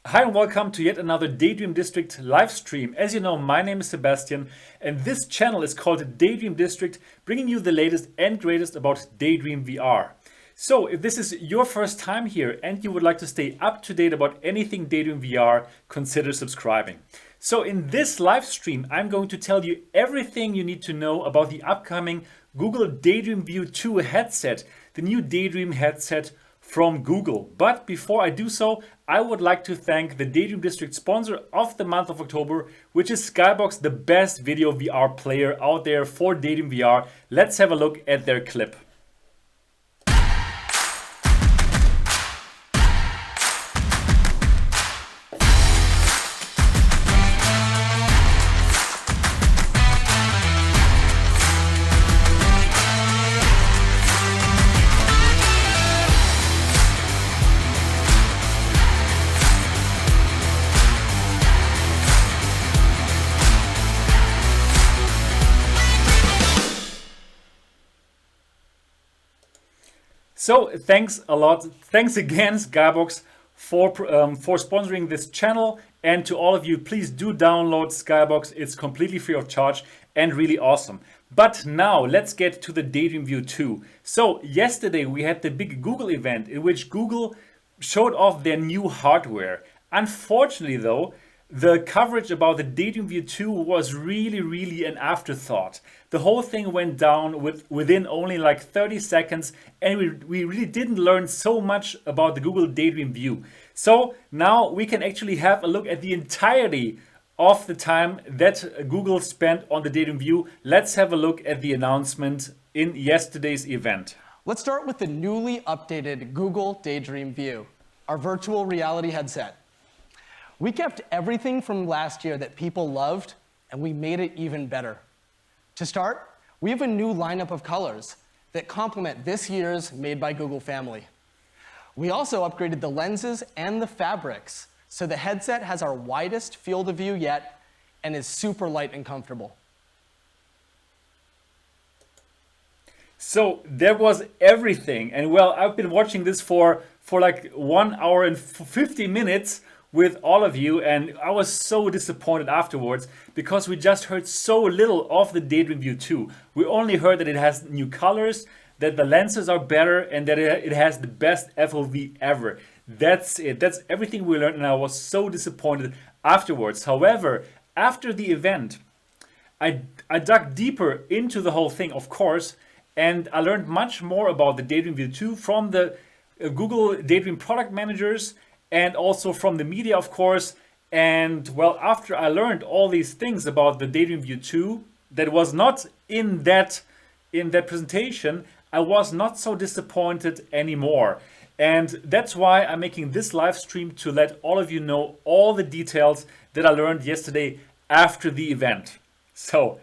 Hi and welcome to yet another Daydream District live stream. As you know, my name is Sebastian and this channel is called Daydream District, bringing you the latest and greatest about Daydream VR. So if this is your first time here and you would like to stay up to date about anything Daydream VR, consider subscribing. So in this live stream, I'm going to tell you everything you need to know about the upcoming Google Daydream View 2 headset, the new Daydream headset from Google. But before I do so, I would like to thank the Daydream District sponsor of the month of October, which is Skybox, the best video VR player out there for Daydream VR. Let's have a look at their clip. So thanks a lot. Thanks again, Skybox, for sponsoring this channel. And to all of you, please do download Skybox. It's completely free of charge and really awesome. But now let's get to the Daydream View 2. So yesterday we had the big Google event in which Google showed off their new hardware. Unfortunately though, the coverage about the Daydream View 2 was really an afterthought. The whole thing went down within only like 30 seconds and we really didn't learn so much about the Google Daydream View. So now we can actually have a look at the entirety of the time that Google spent on the Daydream View. Let's have a look at the announcement in yesterday's event. Let's start with the newly updated Google Daydream View, our virtual reality headset. We kept everything from last year that people loved, and we made it even better. To start, we have a new lineup of colors that complement this year's Made by Google family. We also upgraded the lenses and the fabrics, so the headset has our widest field of view yet and is super light and comfortable. So there was everything, and well, I've been watching this for like 1 hour and 50 minutes with all of you, and I was so disappointed afterwards because we just heard so little of the Daydream View 2. We only heard that it has new colors, that the lenses are better, and that it has the best FOV ever. That's it. That's everything we learned, and I was so disappointed afterwards. However, after the event, I dug deeper into the whole thing, of course, and I learned much more about the Daydream View 2 from the Google Daydream product managers and also from the media, of course. And well, after I learned all these things about the Daydream View 2 that was not in that presentation, I was not so disappointed anymore. And that's why I'm making this live stream, to let all of you know all the details that I learned yesterday after the event. So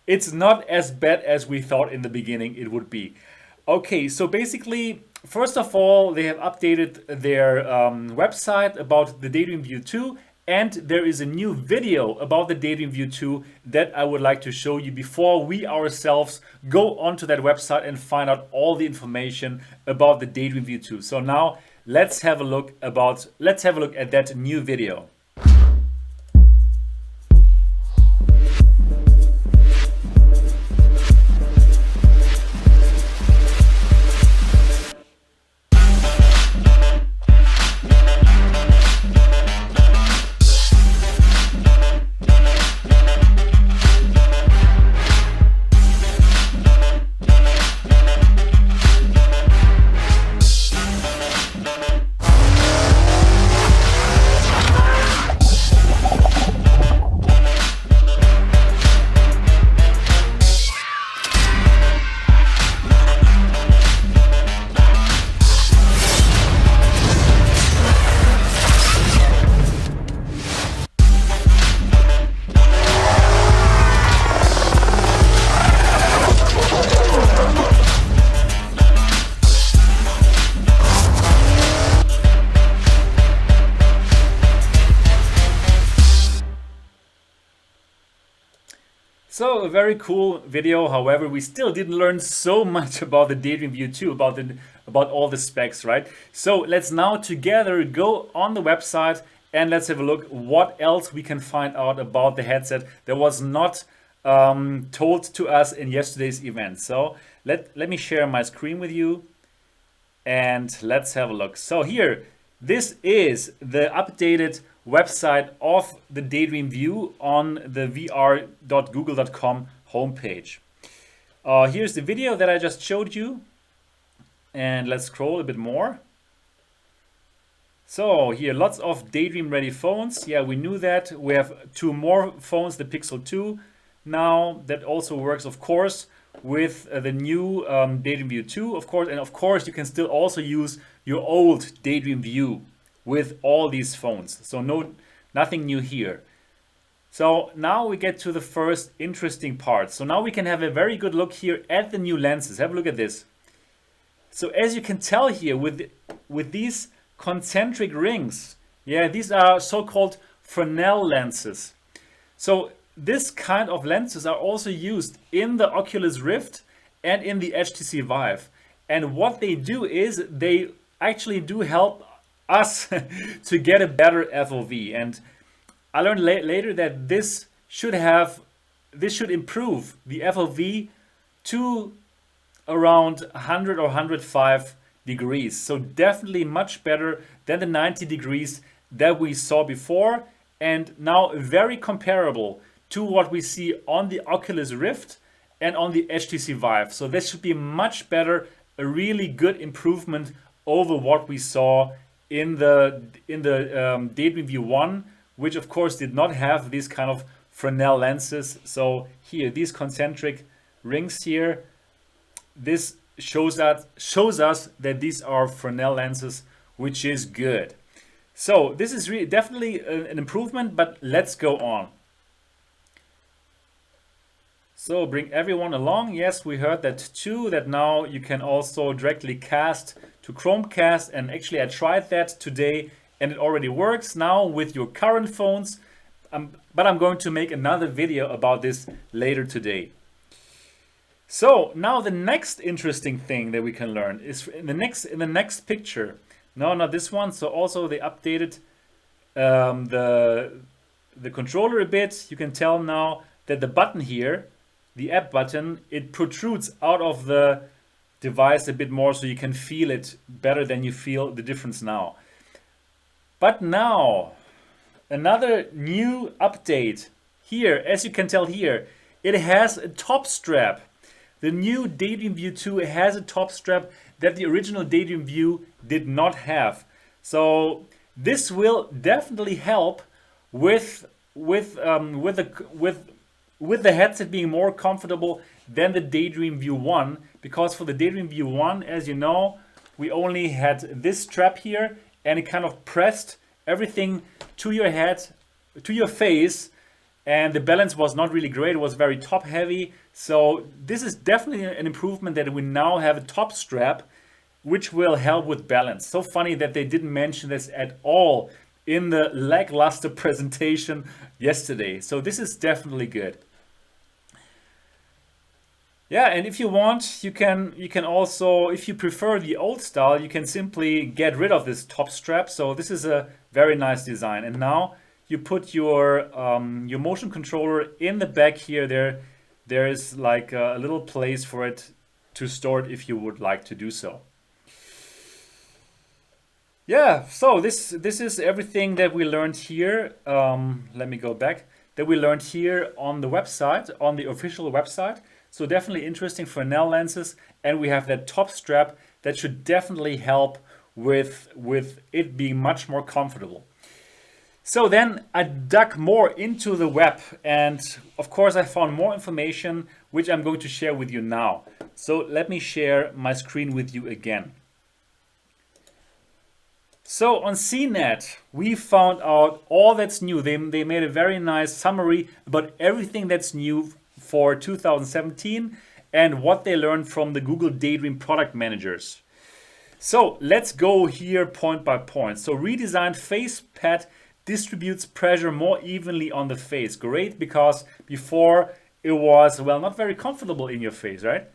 it's not as bad as we thought in the beginning it would be. Okay, so basically, first of all, they have updated their website about the Daydream View 2, and there is a new video about the Daydream View 2 that I would like to show you before we ourselves go onto that website and find out all the information about the Daydream View 2. So now let's have a look at that new video. So a very cool video. However, we still didn't learn so much about the Daydream View 2, about all the specs, right? So let's now together go on the website and let's have a look what else we can find out about the headset that was not told to us in yesterday's event. So let me share my screen with you and let's have a look. So here, this is the updated website of the Daydream View on the vr.google.com homepage. Here's the video that I just showed you, and let's scroll a bit more. So here, lots of Daydream ready phones. Yeah, we knew that. We have 2 more phones, the Pixel 2 now, that also works, of course, with the new Daydream View 2, of course. And of course, you can still also use your old Daydream View with all these phones. So nothing new here. So now we get to the first interesting part. So now we can have a very good look here at the new lenses. Have a look at this. So as you can tell here with these concentric rings, yeah, these are so-called Fresnel lenses. So this kind of lenses are also used in the Oculus Rift and in the HTC Vive. And what they do is they actually do help us to get a better FOV. And I learned later that this should improve the FOV to around 100 or 105 degrees. So definitely much better than the 90 degrees that we saw before, and now very comparable to what we see on the Oculus Rift and on the HTC Vive. So this should be much better, a really good improvement over what we saw in the Daydream View 1, which of course did not have these kind of Fresnel lenses. So here, these concentric rings here, this shows us that these are Fresnel lenses, which is good. So this is really definitely an improvement, but let's go on. So bring everyone along. Yes, we heard that too, that now you can also directly cast to Chromecast, and actually I tried that today and it already works now with your current phones, but I'm going to make another video about this later today. So now the next interesting thing that we can learn is in the next picture. No, not this one. So also they updated the controller a bit. You can tell now that the button here, the app button, it protrudes out of the device a bit more, so you can feel it better than you feel the difference now. But now another new update here, as you can tell here, it has a top strap. The new Daydream View 2 has a top strap that the original Daydream View did not have. So this will definitely help with the headset being more comfortable than the Daydream View 1, because for the Daydream View 1, as you know, we only had this strap here, and it kind of pressed everything to your head, to your face, and the balance was not really great. It was very top heavy. So this is definitely an improvement that we now have a top strap, which will help with balance. So funny that they didn't mention this at all in the lackluster presentation yesterday. So this is definitely good. Yeah, and if you want, you can also, if you prefer the old style, you can simply get rid of this top strap. So this is a very nice design. And now you put your motion controller in the back here. There is like a little place for it to store it if you would like to do so. Yeah, so this is everything that we learned here. Let me go back. That we learned here on the website, on the official website. So definitely interesting Fresnel lenses, and we have that top strap that should definitely help with it being much more comfortable. So then I dug more into the web, and of course I found more information which I'm going to share with you now. So let me share my screen with you again. So on CNET, we found out all that's new. They made a very nice summary about everything that's new for 2017 and what they learned from the Google Daydream product managers. So let's go here point by point. So redesigned face pad distributes pressure more evenly on the face. Great, because before it was, well, not very comfortable in your face, right?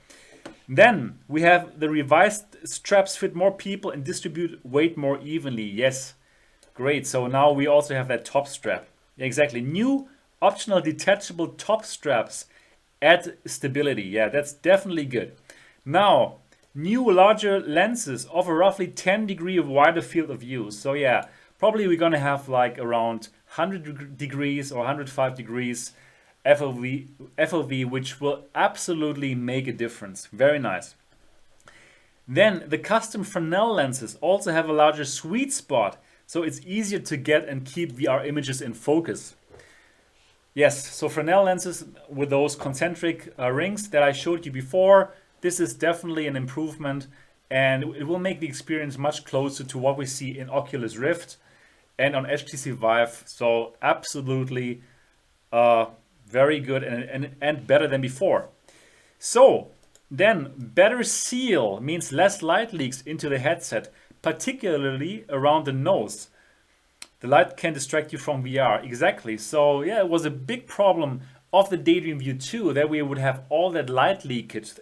Then we have the revised straps fit more people and distribute weight more evenly. Yes, Great. So now we also have that top strap. Exactly. New optional detachable top straps add stability. Yeah, that's definitely good. Now, new larger lenses offer roughly 10-degree of wider field of view. So yeah, probably we're gonna have like around 100 degrees or 105 degrees FOV, which will absolutely make a difference. Very nice. Then the custom Fresnel lenses also have a larger sweet spot, so it's easier to get and keep VR images in focus. Yes, so Fresnel lenses with those concentric rings that I showed you before, this is definitely an improvement, and it will make the experience much closer to what we see in Oculus Rift and on HTC Vive. So absolutely very good and better than before. So then better seal means less light leaks into the headset, particularly around the nose. The light can distract you from VR. Exactly. So yeah, it was a big problem of the Daydream View 2 that we would have all that light leakage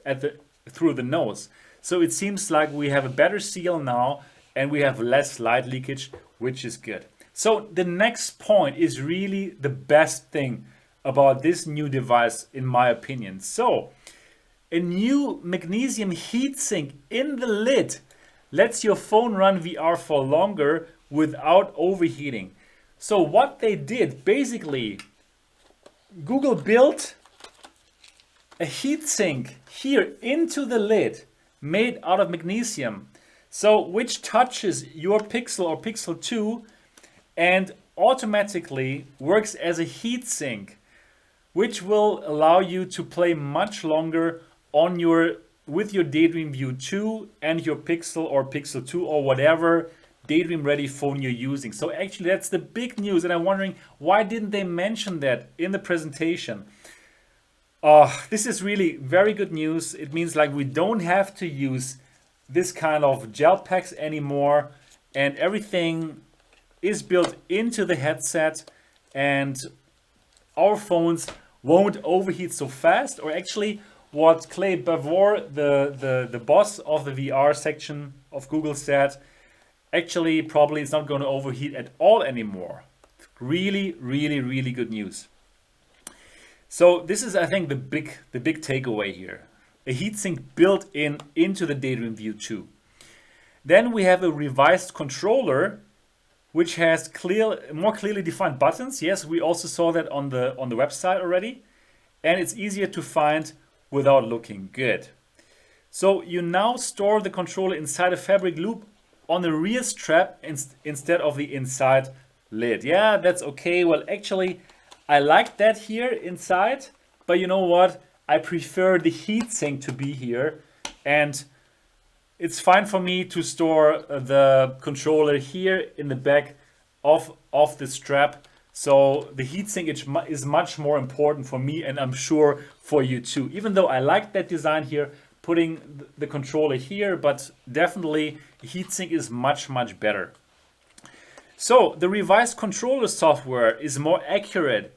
through the nose. So it seems like we have a better seal now and we have less light leakage, which is good. So the next point is really the best thing about this new device, in my opinion. So a new magnesium heatsink in the lid lets your phone run VR for longer without overheating. So what they did, basically, Google built a heatsink here into the lid made out of magnesium. So which touches your Pixel or Pixel 2 and automatically works as a heatsink, which will allow you to play much longer on with your Daydream View 2 and your Pixel or Pixel 2 or whatever Daydream ready phone you're using. So actually that's the big news, and I'm wondering why didn't they mention that in the presentation. This is really very good news. It means like we don't have to use this kind of gel packs anymore, and everything is built into the headset, and our phones won't overheat so fast. Or actually what Clay Bavor, the boss of the VR section of Google, said, actually probably it's not going to overheat at all anymore. Really, really, really good news. So this is, I think, the big takeaway here. A heatsink built into the Daydream View 2. Then we have a revised controller, which has more clearly defined buttons. Yes, we also saw that on the website already, and it's easier to find without looking. Good. So you now store the controller inside a fabric loop on the rear strap instead of the inside lid. Yeah, that's okay. Well, actually, I like that here inside, but you know what? I prefer the heatsink to be here, and it's fine for me to store the controller here in the back of the strap. So the heatsink is much more important for me, and I'm sure for you too. Even though I like that design here, putting the controller here, but definitely heatsink is much, much better. So the revised controller software is more accurate.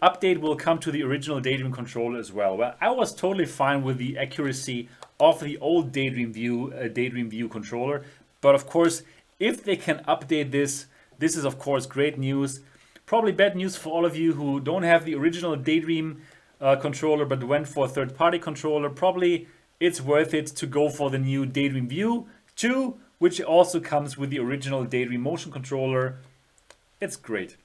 Update will come to the original Daydream controller as well. Well, I was totally fine with the accuracy of the old Daydream View controller, but of course, if they can update this is of course great news. Probably bad news for all of you who don't have the original Daydream controller but went for a third-party controller. Probably it's worth it to go for the new Daydream View 2, which also comes with the original Daydream motion controller. It's great.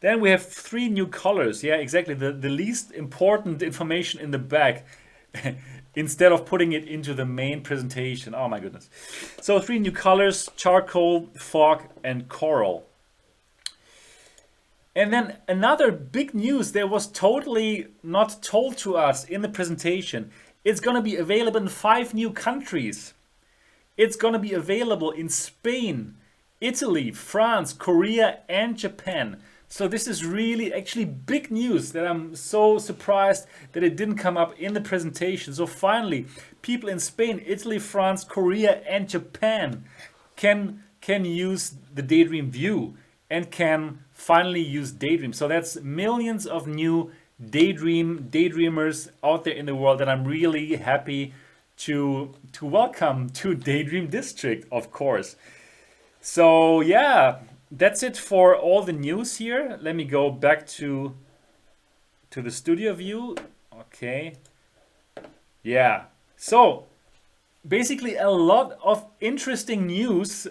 Then we have 3 new colors. Yeah, exactly. The least important information in the back instead of putting it into the main presentation. Oh my goodness. So 3 new colors: charcoal, fog, and coral. And then another big news that was totally not told to us in the presentation. It's going to be available in 5 new countries. It's going to be available in Spain, Italy, France, Korea, and Japan. So this is really actually big news that I'm so surprised that it didn't come up in the presentation. So finally, people in Spain, Italy, France, Korea, and Japan can use the Daydream View and can finally use Daydream. So that's millions of new daydreamers out there in the world that I'm really happy to welcome to Daydream District, of course. So yeah, that's it for all the news here. Let me go back to the studio view. Okay. Yeah. So basically a lot of interesting news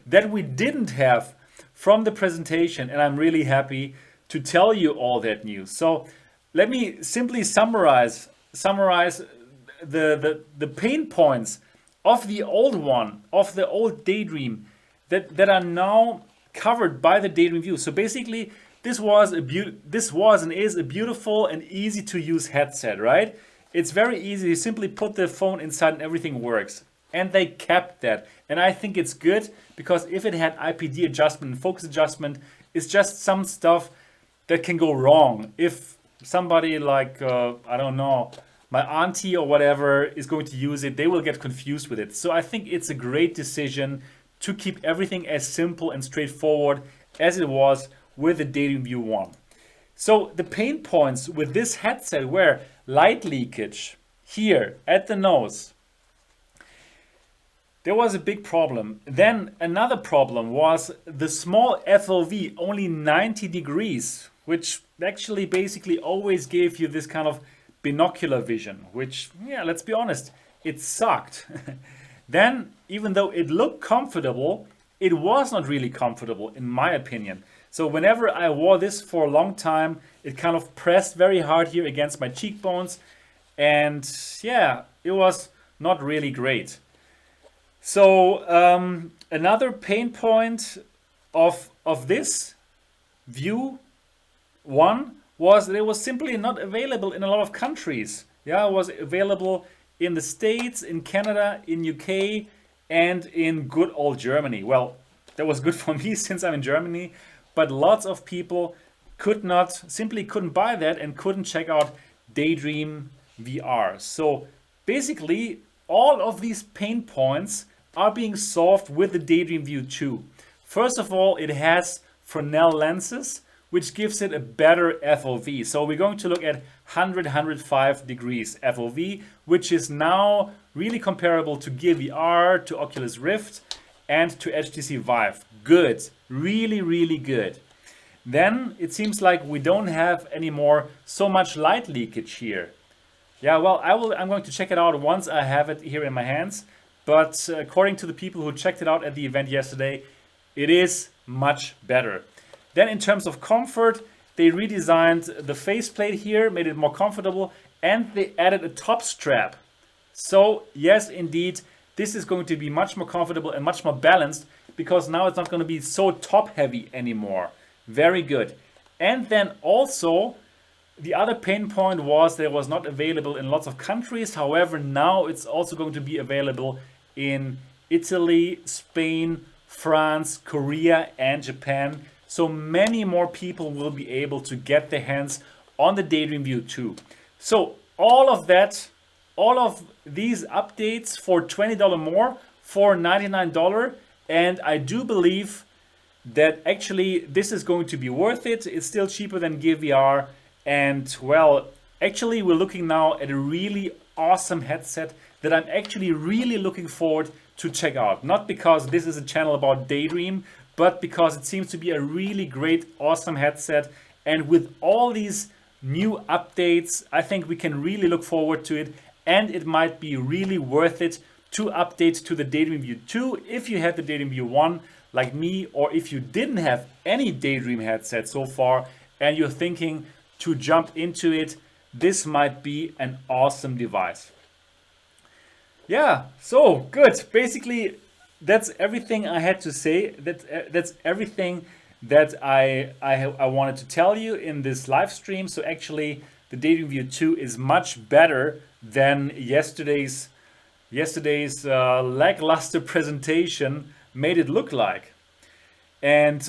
that we didn't have from the presentation, and I'm really happy to tell you all that news. So let me simply summarize the pain points of the old one, of the old Daydream, that are now covered by the Daydream View. So basically, this was and is a beautiful and easy to use headset, right? It's very easy. You simply put the phone inside and everything works. And they kept that. And I think it's good because if it had IPD adjustment and focus adjustment, it's just some stuff that can go wrong. If somebody like, I don't know, my auntie or whatever is going to use it, they will get confused with it. So I think it's a great decision to keep everything as simple and straightforward as it was with the Daydream View 1. So the pain points with this headset were light leakage here at the nose. There was a big problem. Then another problem was the small FOV, only 90 degrees, which actually basically always gave you this kind of binocular vision, which, yeah, let's be honest, it sucked. Then, even though it looked comfortable, it was not really comfortable in my opinion. So whenever I wore this for a long time, it kind of pressed very hard here against my cheekbones. And yeah, it was not really great. So another pain point of this View 1 was that it was simply not available in a lot of countries. Yeah, it was available in the States, in Canada, in UK, and in good old Germany. Well, that was good for me since I'm in Germany, but lots of people simply couldn't buy that and couldn't check out Daydream VR. So basically, all of these pain points are being solved with the Daydream View 2. First of all, it has Fresnel lenses, which gives it a better FOV. So we're going to look at 105 degrees FOV, which is now really comparable to Gear VR, to Oculus Rift, and to HTC Vive. Good, really, really good. Then it seems like we don't have anymore so much light leakage here. Yeah, well, I'm going to check it out once I have it here in my hands. But according to the people who checked it out at the event yesterday, it is much better. Then in terms of comfort, they redesigned the faceplate here, made it more comfortable, and they added a top strap. So yes, indeed, this is going to be much more comfortable and much more balanced because now it's not going to be so top heavy anymore. Very good. And then also, the other pain point was that it was not available in lots of countries. However, now it's also going to be available in Italy, Spain, France, Korea, and Japan. So many more people will be able to get their hands on the Daydream View 2. So all of these updates for $20 more, for $99, and I do believe that actually this is going to be worth it. It's still cheaper than Gear VR, and well, actually we're looking now at a really awesome headset that I'm actually really looking forward to check out. Not because this is a channel about Daydream, but because it seems to be a really great, awesome headset. And with all these new updates, I think we can really look forward to it. And it might be really worth it to update to the Daydream View 2 if you had the Daydream View 1 like me, or if you didn't have any Daydream headset so far and you're thinking to jump into it, this might be an awesome device. Yeah, so good. Basically, that's everything I had to say. That's everything that I wanted to tell you in this live stream. So actually, the Daydream View 2 is much better than yesterday's lackluster presentation made it look like. And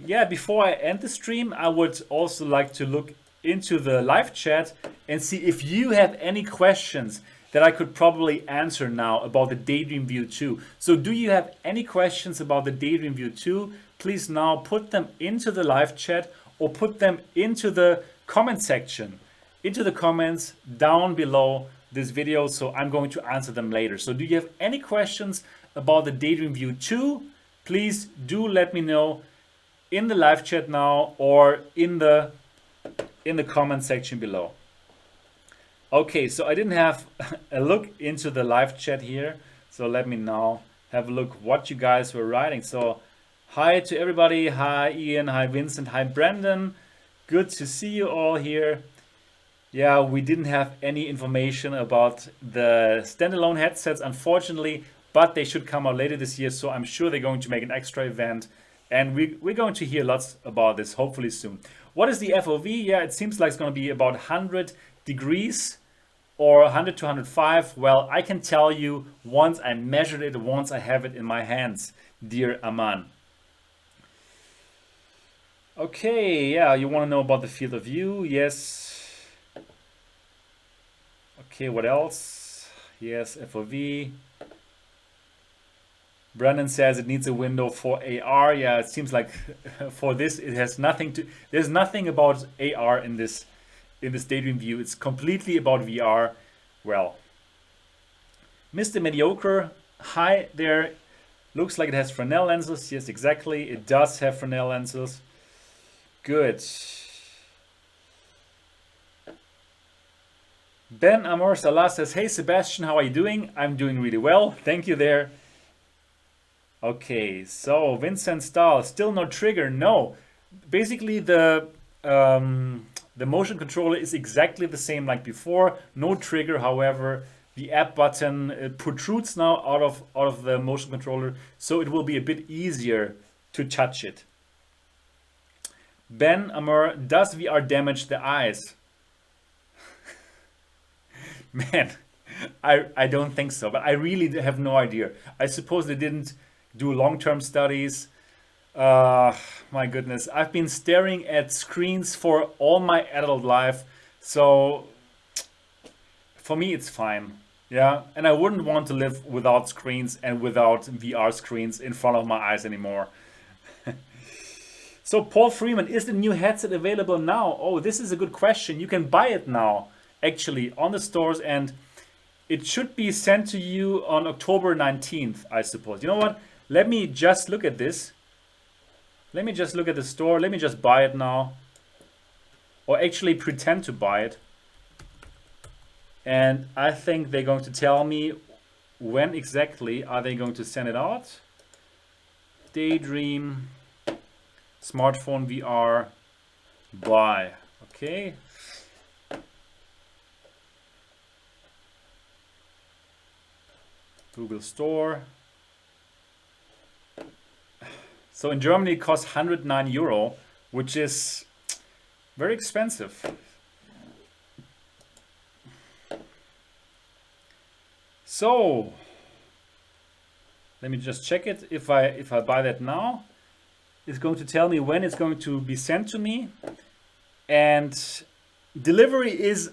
yeah, before I end the stream, I would also like to look into the live chat and see if you have any questions that I could probably answer now about the Daydream View 2. So do you have any questions about the Daydream View 2? Please now put them into the live chat or put them into the comment section, into the comments down below this video. So I'm going to answer them later. So do you have any questions about the Daydream View 2? please do let me know in the live chat now or in the comment section below. Okay, so I didn't have a look into the live chat here, so let me now have a look what you guys were writing. So hi to everybody. Hi Ian, hi Vincent, hi Brandon. Good to see you all here. Yeah, we didn't have any information about the standalone headsets, unfortunately, but they should come out later this year, so I'm sure they're going to make an extra event, and we're going to hear lots about this hopefully soon. What is the FOV? Yeah, it seems like it's going to be about 100 degrees or 100 to 105. Well, I can tell you once I measured it, once I have it in my hands, dear Aman. Okay, yeah, you want to know about the field of view? Yes. Okay, what else? Yes, FOV. Brandon says it needs a window for AR. Yeah, it seems like for this it has nothing to. There's nothing about AR in this Daydream View. It's completely about VR. Well, Mr. Mediocre, hi there. Looks like it has Fresnel lenses. Yes, exactly. It does have Fresnel lenses. Good. Ben Amor Salah says, hey Sebastian, how are you doing? I'm doing really well. Thank you there. Okay, so Vincent Stahl, still no trigger. No. Basically the motion controller is exactly the same like before. No trigger, however. The app button protrudes now out of the motion controller, so it will be a bit easier to touch it. Ben Amor, does VR damage the eyes? Man, I don't think so, but I really have no idea. I suppose they didn't do long-term studies. My goodness, I've been staring at screens for all my adult life, so for me it's fine. Yeah, and I wouldn't want to live without screens and without VR screens in front of my eyes anymore. So Paul Freeman, is the new headset available now? Oh, this is a good question. You can buy it now, actually, on the stores, and it should be sent to you on October 19th, I suppose. You know what? Let me just look at this. Let me just look at the store. Let me just buy it now. Or actually pretend to buy it. And I think they're going to tell me when exactly are they going to send it out. Daydream, smartphone VR, buy. Okay. Google Store. So in Germany it costs 109 euro, which is very expensive. So let me just check it. If I buy that now, it's going to tell me when it's going to be sent to me, and delivery is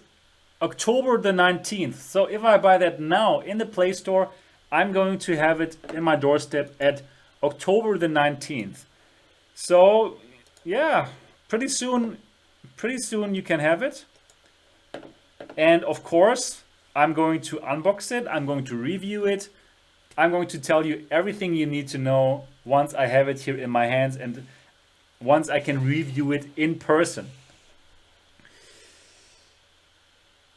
October the 19th. So if I buy that now in the Play Store, I'm going to have it in my doorstep at October the 19th. So yeah, pretty soon you can have it. And of course, I'm going to unbox it, I'm going to review it, I'm going to tell you everything you need to know once I have it here in my hands and once I can review it in person.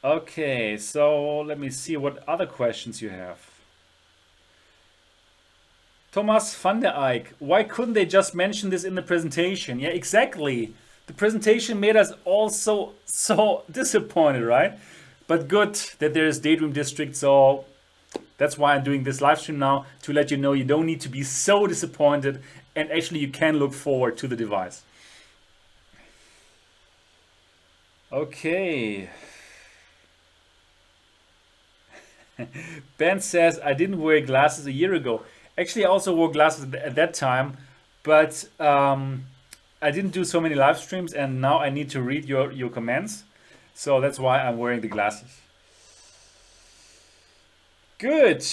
Okay, so let me see what other questions you have. Thomas van der Eyck, why couldn't they just mention this in the presentation? Yeah, exactly. The presentation made us all so disappointed, right? But good that there is Daydream District, so that's why I'm doing this live stream now, to let you know you don't need to be so disappointed, and actually you can look forward to the device. Okay. Ben says, I didn't wear glasses a year ago. Actually, I also wore glasses at that time, but I didn't do so many live streams, and now I need to read your comments. So that's why I'm wearing the glasses. Good.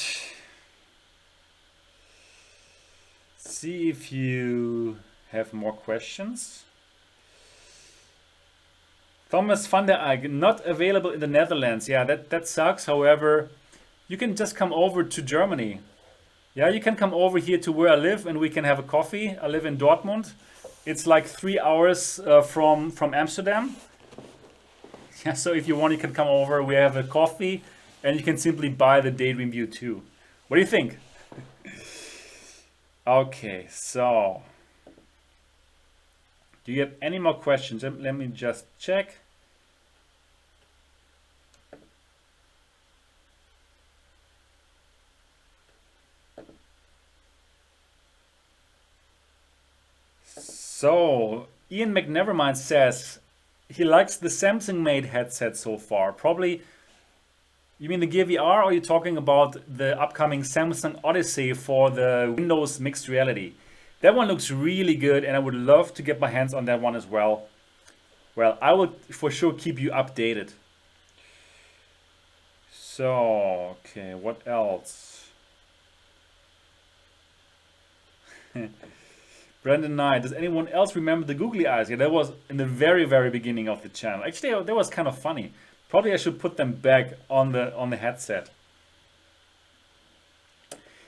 See if you have more questions. Thomas van der Eyck, not available in the Netherlands. Yeah, that sucks. However, you can just come over to Germany. Yeah, you can come over here to where I live and we can have a coffee. I live in Dortmund. It's like 3 hours from Amsterdam. Yeah, so if you want, you can come over. We have a coffee and you can simply buy the Daydream View too. What do you think? Okay, so do you have any more questions? Let me just check. So Ian McNevermind says he likes the Samsung made headset so far. Probably, you mean the Gear VR, or are you talking about the upcoming Samsung Odyssey for the Windows mixed reality? That one looks really good and I would love to get my hands on that one as well. Well, I will for sure keep you updated. So, okay, what else? Brandon Knight, does anyone else remember the googly eyes? Yeah, that was in the very, very beginning of the channel. Actually, that was kind of funny. Probably I should put them back on the headset.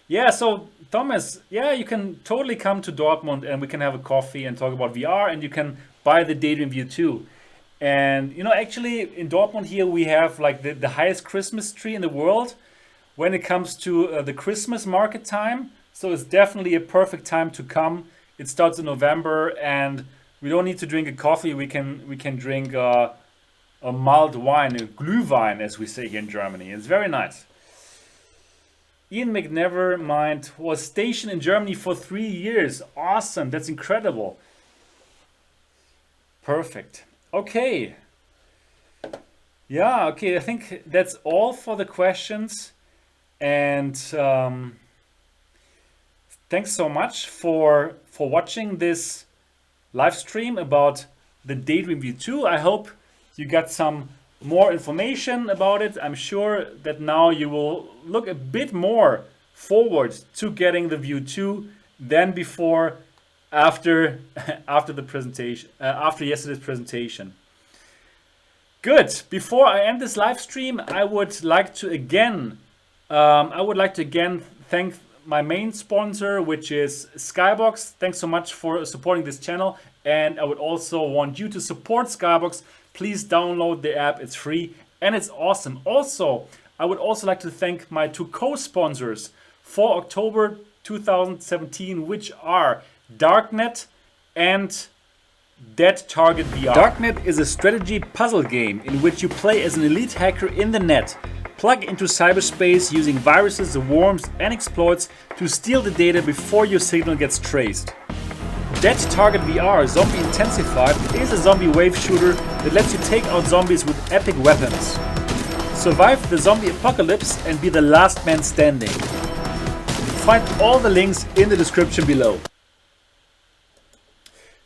Yeah, so Thomas, yeah, you can totally come to Dortmund and we can have a coffee and talk about VR, and you can buy the Daydream View too. And you know, actually in Dortmund here we have like the highest Christmas tree in the world when it comes to the Christmas market time. So it's definitely a perfect time to come. It starts in November and we don't need to drink a coffee. We can drink a mild wine, a Glühwein as we say here in Germany. It's very nice. Ian McNevermind was stationed in Germany for 3 years. Awesome, that's incredible. Perfect. Okay. Yeah, okay, I think that's all for the questions. And thanks so much for watching this live stream about the Daydream View 2. I hope you got some more information about it. I'm sure that now you will look a bit more forward to getting the View 2 than before after the presentation, after yesterday's presentation. Good. Before I end this live stream, I would like to again thank my main sponsor, which is Skybox. Thanks so much for supporting this channel, and I would also want you to support Skybox. Please download the app, it's free and it's awesome. Also, I would also like to thank my two co-sponsors for October 2017, which are Darknet and Dead Target VR. Darknet is a strategy puzzle game in which you play as an elite hacker in the net. Plug into cyberspace using viruses, worms and exploits to steal the data before your signal gets traced. Dead Target VR Zombie Intensified is a zombie wave shooter that lets you take out zombies with epic weapons. Survive the zombie apocalypse and be the last man standing. Find all the links in the description below.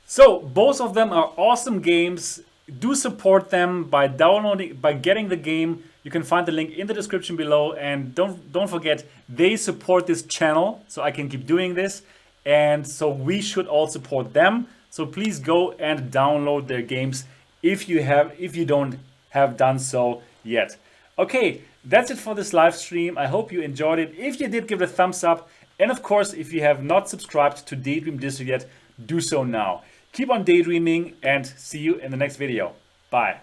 So both of them are awesome games. Do support them by getting the game. You can find the link in the description below, and don't forget, they support this channel so I can keep doing this. And so we should all support them. So please go and download their games if you don't have done so yet. Okay, that's it for this live stream. I hope you enjoyed it. If you did, give it a thumbs up. And of course, if you have not subscribed to Daydream District yet, do so now. Keep on daydreaming and see you in the next video. Bye.